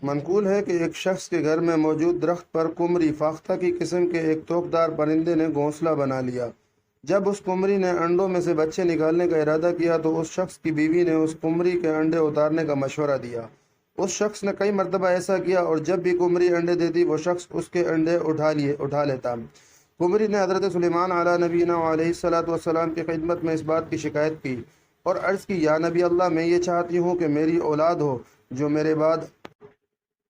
منقول ہے کہ ایک شخص کے گھر میں موجود درخت پر قمری فاختہ کی قسم کے ایک توقدار پرندے نے گھونسلہ بنا لیا۔ جب اس قمری نے انڈوں میں سے بچے نکالنے کا ارادہ کیا تو اس شخص کی بیوی نے اس قمری کے انڈے اتارنے کا مشورہ دیا۔ اس شخص نے کئی مرتبہ ایسا کیا اور جب بھی قمری انڈے دیتی وہ شخص اس کے انڈے اٹھا لیتا۔ قمری نے حضرت سلیمان علیہ نبینا علیہ الصلوۃ والسلام کی خدمت میں اس بات کی شکایت کی اور عرض کی، یا نبی اللہ، میں یہ چاہتی ہوں کہ میری اولاد ہو جو میرے بعد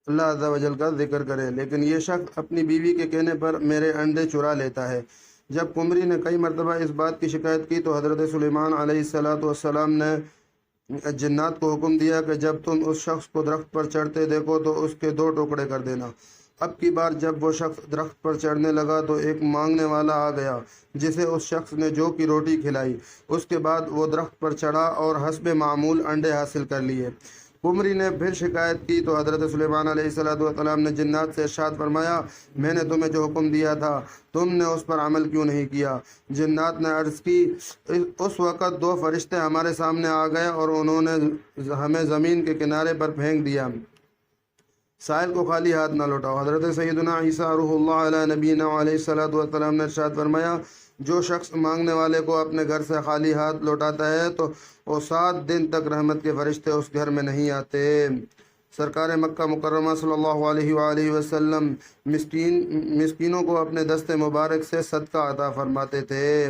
اللہ عز و جل کا ذکر کرے، لیکن یہ شخص اپنی بیوی کے کہنے پر میرے انڈے چرا لیتا ہے۔ جب قمری نے کئی مرتبہ اس بات کی شکایت کی تو حضرت سلیمان علیہ الصلوۃ والسلام نے جنات کو حکم دیا کہ جب تم اس شخص کو درخت پر چڑھتے دیکھو تو اس کے 2 ٹکڑے کر دینا۔ اب کی بار جب وہ شخص درخت پر چڑھنے لگا تو ایک مانگنے والا آ گیا جسے اس شخص نے جو کی روٹی کھلائی۔ اس کے بعد وہ درخت پر چڑھا اور حسب معمول انڈے حاصل کر لیے۔ قمری نے پھر شکایت کی تو حضرت سلیمان علیہ السلام نے جنات سے ارشاد فرمایا، میں نے تمہیں جو حکم دیا تھا تم نے اس پر عمل کیوں نہیں کیا؟ جنات نے عرض کی، اس وقت 2 فرشتے ہمارے سامنے آ گئے اور انہوں نے ہمیں زمین کے کنارے پر پھینک دیا۔ سائل کو خالی ہاتھ نہ لوٹاؤ۔ حضرت سیدنا عیسیٰ روح اللہ علیہ نبینا علیہ السلام نے ارشاد فرمایا، جو شخص مانگنے والے کو اپنے گھر سے خالی ہاتھ لوٹاتا ہے تو وہ 7 دن تک رحمت کے فرشتے اس گھر میں نہیں آتے۔ سرکار مکہ مکرمہ صلی اللہ علیہ وآلہ وسلم مسکینوں کو اپنے دست مبارک سے صدقہ عطا فرماتے تھے۔